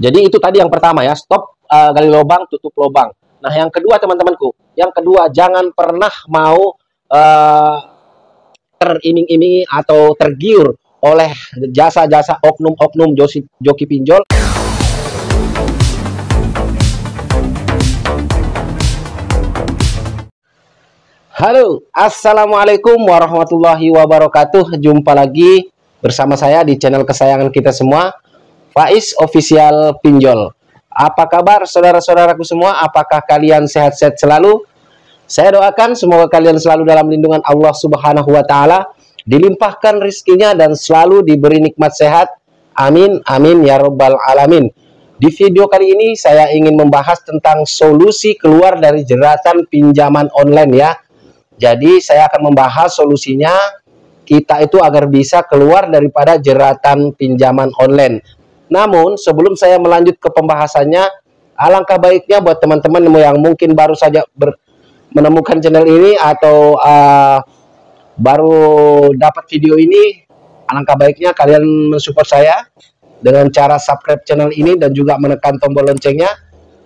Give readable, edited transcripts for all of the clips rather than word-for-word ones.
Jadi itu tadi yang pertama ya, stop gali lubang, tutup lubang. Nah, yang kedua teman-temanku, yang kedua jangan pernah mau teriming-imingi atau tergiur oleh jasa-jasa oknum-oknum joki pinjol. Halo, assalamualaikum warahmatullahi wabarakatuh. Jumpa lagi bersama saya di channel kesayangan kita semua, Faiz Official Pinjol. Apa kabar saudara-saudaraku semua? Apakah kalian sehat-sehat selalu? Saya doakan semoga kalian selalu dalam lindungan Allah Subhanahu wa Ta'ala, dilimpahkan rizkinya dan selalu diberi nikmat sehat. Amin, amin ya robbal alamin. Di video kali ini saya ingin membahas tentang solusi keluar dari jeratan pinjaman online ya. Jadi saya akan membahas solusinya kita itu agar bisa keluar daripada jeratan pinjaman online. Namun sebelum saya melanjut ke pembahasannya, alangkah baiknya buat teman-teman yang mungkin baru saja menemukan channel ini atau baru dapat video ini, alangkah baiknya kalian mensupport saya dengan cara subscribe channel ini dan juga menekan tombol loncengnya,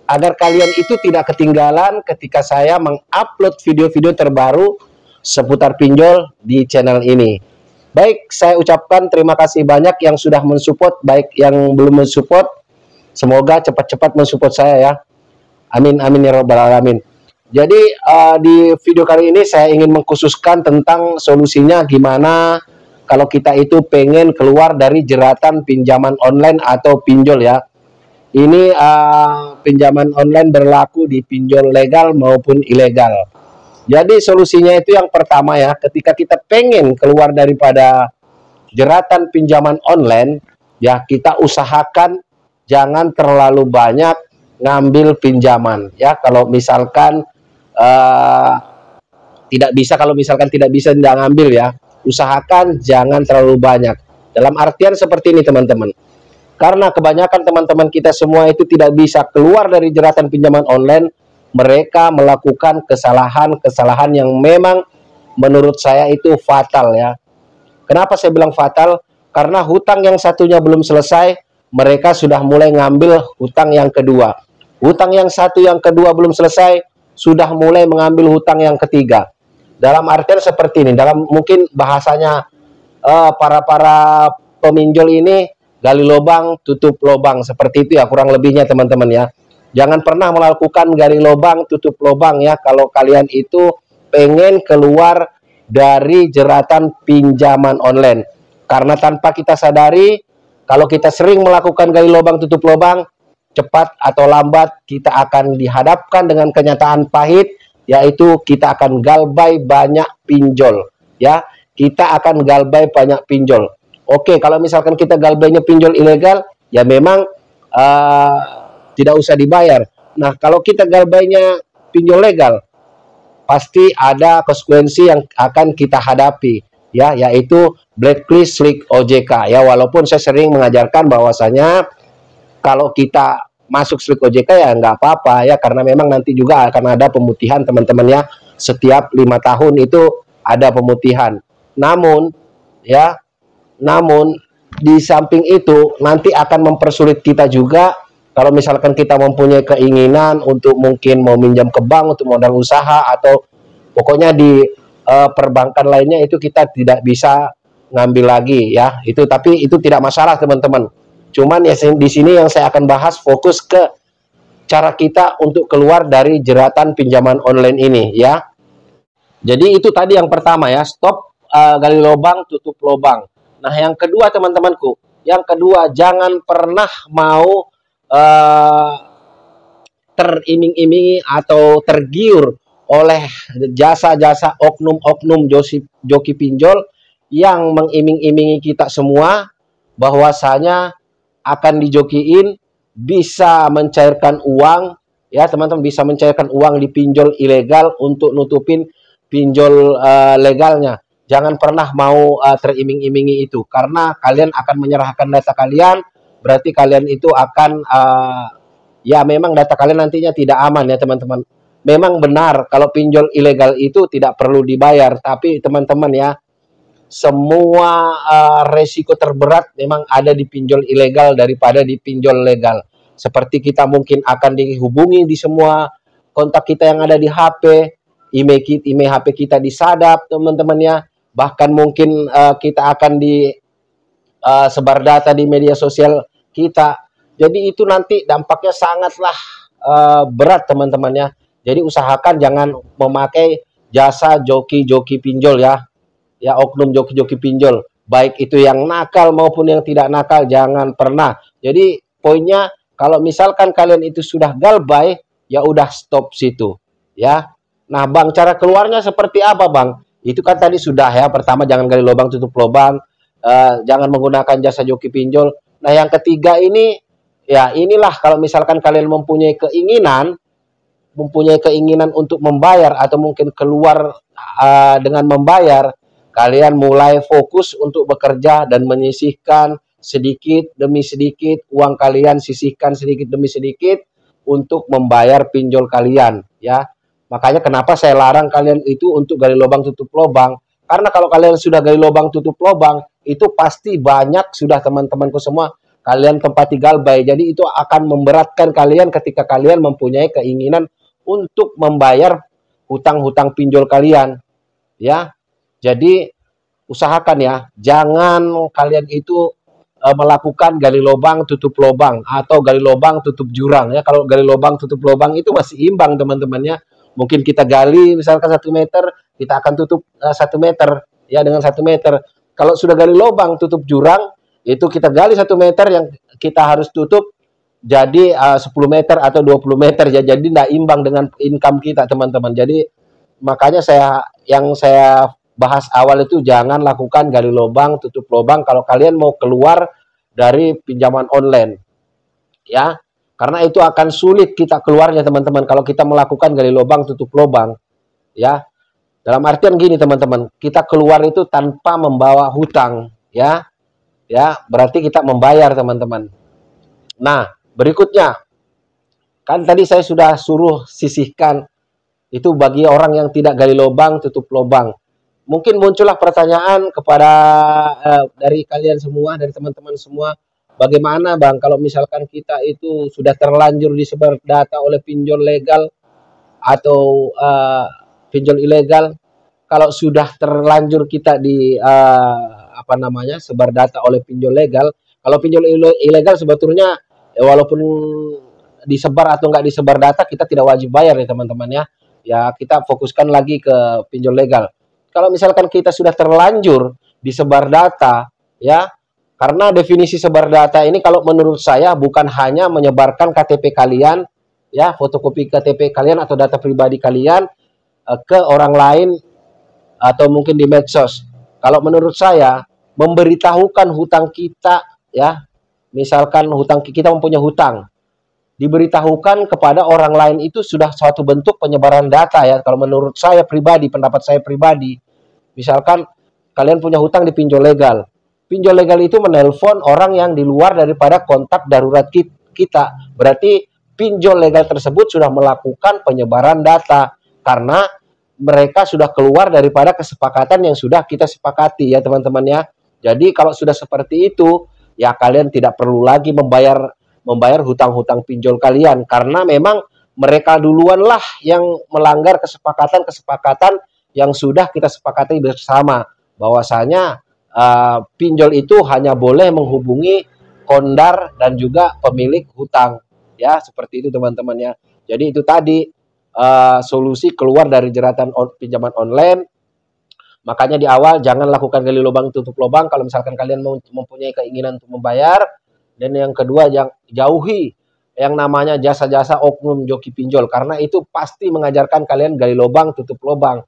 agar kalian itu tidak ketinggalan ketika saya mengupload video-video terbaru seputar pinjol di channel ini. Baik, saya ucapkan terima kasih banyak yang sudah mensupport, baik yang belum mensupport, semoga cepat-cepat mensupport saya ya. Amin, amin ya robbal alamin. Jadi di video kali ini saya ingin mengkhususkan tentang solusinya gimana kalau kita itu pengen keluar dari jeratan pinjaman online atau pinjol ya. Ini pinjaman online berlaku di pinjol legal maupun ilegal. Jadi solusinya itu yang pertama ya, ketika kita pengen keluar daripada jeratan pinjaman online, ya kita usahakan jangan terlalu banyak ngambil pinjaman ya. Kalau misalkan tidak bisa tidak ngambil ya, usahakan jangan terlalu banyak. Dalam artian seperti ini teman-teman. Karena kebanyakan teman-teman kita semua itu tidak bisa keluar dari jeratan pinjaman online, mereka melakukan kesalahan-kesalahan yang memang menurut saya itu fatal ya. Kenapa saya bilang fatal? Karena hutang yang satunya belum selesai, mereka sudah mulai ngambil hutang yang kedua. Hutang yang satu yang kedua belum selesai, sudah mulai mengambil hutang yang ketiga. Dalam artian seperti ini, dalam mungkin bahasanya para peminjol ini, gali lubang, tutup lubang, seperti itu ya kurang lebihnya teman-teman ya. Jangan pernah melakukan gali lubang, tutup lubang ya kalau kalian itu pengen keluar dari jeratan pinjaman online. Karena tanpa kita sadari, kalau kita sering melakukan gali lubang, tutup lubang, cepat atau lambat kita akan dihadapkan dengan kenyataan pahit, yaitu kita akan galbay banyak pinjol ya. Kita akan galbay banyak pinjol. Oke, kalau misalkan kita galbaynya pinjol ilegal, ya memang tidak usah dibayar. Nah, kalau kita galbaynya pinjol legal, pasti ada konsekuensi yang akan kita hadapi, ya, yaitu blacklist slick OJK. Ya, walaupun saya sering mengajarkan bahwasanya kalau kita masuk slick OJK ya nggak apa-apa ya, karena memang nanti juga akan ada pemutihan teman-teman ya. Setiap 5 tahun itu ada pemutihan. Namun di samping itu nanti akan mempersulit kita juga kalau misalkan kita mempunyai keinginan untuk mungkin mau minjam ke bank untuk modal usaha atau pokoknya di perbankan lainnya, itu kita tidak bisa ngambil lagi ya. Tapi itu tidak masalah teman-teman. Cuman ya di sini yang saya akan bahas fokus ke cara kita untuk keluar dari jeratan pinjaman online ini ya. Jadi itu tadi yang pertama ya, stop gali lubang, tutup lubang. Nah, yang kedua teman-temanku, yang kedua jangan pernah mau teriming-imingi atau tergiur oleh jasa-jasa oknum-oknum joki pinjol yang mengiming-imingi kita semua bahwasanya akan dijokiin bisa mencairkan uang ya teman-teman, bisa mencairkan uang di pinjol ilegal untuk nutupin pinjol legalnya. Jangan pernah mau teriming-imingi itu, karena kalian akan menyerahkan data kalian, berarti kalian itu akan ya memang data kalian nantinya tidak aman ya teman-teman. Memang benar kalau pinjol ilegal itu tidak perlu dibayar, tapi teman-teman ya, semua resiko terberat memang ada di pinjol ilegal daripada di pinjol legal. seperti kita mungkin akan dihubungi di semua kontak kita yang ada di HP, email HP kita disadap teman-teman ya, bahkan mungkin kita akan sebar data di media sosial kita. Jadi itu nanti dampaknya sangatlah berat teman-teman ya. Jadi usahakan jangan memakai jasa joki-joki pinjol ya. Ya, oknum joki-joki pinjol. Baik itu yang nakal maupun yang tidak nakal, jangan pernah. Jadi poinnya, kalau misalkan kalian itu sudah galbay, ya udah stop situ ya. Nah Bang, cara keluarnya seperti apa Bang? Itu kan tadi sudah ya. Pertama, jangan gali lubang tutup lubang, jangan menggunakan jasa joki pinjol. Nah yang ketiga ini, ya inilah kalau misalkan kalian mempunyai keinginan untuk membayar atau mungkin keluar dengan membayar, kalian mulai fokus untuk bekerja dan menyisihkan sedikit demi sedikit uang kalian, sisihkan sedikit demi sedikit untuk membayar pinjol kalian ya. Makanya kenapa saya larang kalian itu untuk gali lubang tutup lubang, karena kalau kalian sudah gali lubang tutup lubang, itu pasti banyak sudah teman-temanku semua kalian tempati galbay. Jadi itu akan memberatkan kalian ketika kalian mempunyai keinginan untuk membayar hutang-hutang pinjol kalian ya. Jadi usahakan ya, jangan kalian itu melakukan gali lubang tutup lubang atau gali lubang tutup jurang ya. Kalau gali lubang tutup lubang itu masih imbang teman-teman ya. Mungkin kita gali misalkan 1 meter, kita akan tutup 1 meter ya, dengan 1 meter. Kalau sudah gali lubang tutup jurang, itu kita gali 1 meter yang kita harus tutup jadi 10 meter atau 20 meter ya. Jadi tidak imbang dengan income kita teman-teman. Jadi makanya saya bahas awal itu, jangan lakukan gali lubang tutup lubang kalau kalian mau keluar dari pinjaman online ya, karena itu akan sulit kita keluarnya teman-teman kalau kita melakukan gali lubang tutup lubang ya. Dalam artian gini teman-teman, kita keluar itu tanpa membawa hutang ya, berarti kita membayar teman-teman. Nah berikutnya, kan tadi saya sudah suruh sisihkan itu bagi orang yang tidak gali lubang tutup lubang. Mungkin muncullah pertanyaan kepada dari kalian semua, dari teman-teman semua, bagaimana Bang kalau misalkan kita itu sudah terlanjur disebar data oleh pinjol legal atau pinjol ilegal? Kalau sudah terlanjur kita sebar data oleh pinjol legal, kalau pinjol ilegal sebetulnya walaupun disebar atau nggak disebar data, kita tidak wajib bayar ya teman-teman ya. Ya kita fokuskan lagi ke pinjol legal. Kalau misalkan kita sudah terlanjur disebar data ya, karena definisi sebar data ini kalau menurut saya bukan hanya menyebarkan KTP kalian ya, fotokopi KTP kalian atau data pribadi kalian ke orang lain atau mungkin di medsos. Kalau menurut saya memberitahukan hutang kita ya, misalkan kita mempunyai hutang, diberitahukan kepada orang lain itu sudah suatu bentuk penyebaran data ya. Kalau menurut saya pribadi, pendapat saya pribadi, misalkan kalian punya hutang di pinjol legal. Pinjol legal itu menelpon orang yang di luar daripada kontak darurat kita. Berarti pinjol legal tersebut sudah melakukan penyebaran data karena mereka sudah keluar daripada kesepakatan yang sudah kita sepakati ya teman-teman ya. Jadi kalau sudah seperti itu ya, kalian tidak perlu lagi membayar hutang-hutang pinjol kalian, karena memang mereka duluan lah yang melanggar kesepakatan yang sudah kita sepakati bersama, bahwasanya pinjol itu hanya boleh menghubungi kondar dan juga pemilik hutang ya, seperti itu teman-teman ya. Jadi itu tadi solusi keluar dari jeratan pinjaman online. Makanya di awal jangan lakukan gali lubang tutup lubang kalau misalkan kalian mempunyai keinginan untuk membayar. Dan yang kedua, jauhi yang namanya jasa-jasa oknum joki pinjol, karena itu pasti mengajarkan kalian gali lubang tutup lubang,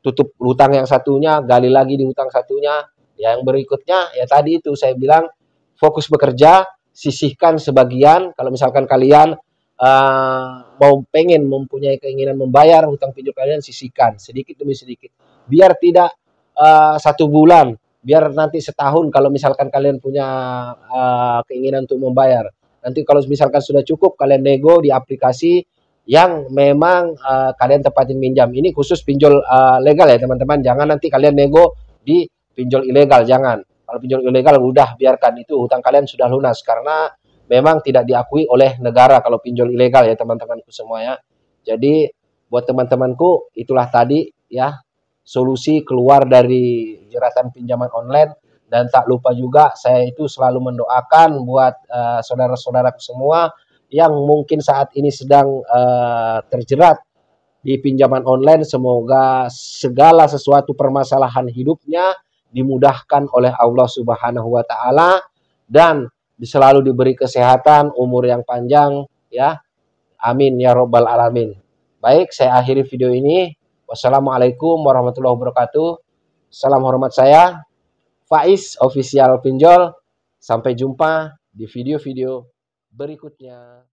tutup hutang yang satunya, gali lagi di hutang satunya. Yang berikutnya ya tadi itu saya bilang, fokus bekerja, sisihkan sebagian. Kalau misalkan kalian mempunyai keinginan membayar hutang pinjol kalian, sisihkan sedikit demi sedikit, biar tidak 1 bulan, biar nanti setahun kalau misalkan kalian punya keinginan untuk membayar. Nanti kalau misalkan sudah cukup, kalian nego di aplikasi yang memang kalian tempatin minjam. Ini khusus pinjol legal ya teman-teman. Jangan nanti kalian nego di pinjol ilegal, jangan. Kalau pinjol ilegal udah biarkan, itu hutang kalian sudah lunas, karena memang tidak diakui oleh negara kalau pinjol ilegal ya teman-temanku semua ya. Jadi buat teman-temanku itulah tadi ya solusi keluar dari jeratan pinjaman online. Dan tak lupa juga saya itu selalu mendoakan buat saudara-saudaraku semua yang mungkin saat ini sedang terjerat di pinjaman online, semoga segala sesuatu permasalahan hidupnya dimudahkan oleh Allah Subhanahu wa taala dan selalu diberi kesehatan, umur yang panjang ya. Amin ya robbal alamin. Baik, saya akhiri video ini. Wassalamualaikum warahmatullahi wabarakatuh. Salam hormat saya, Faiz Official Pinjol. Sampai jumpa di video-video berikutnya.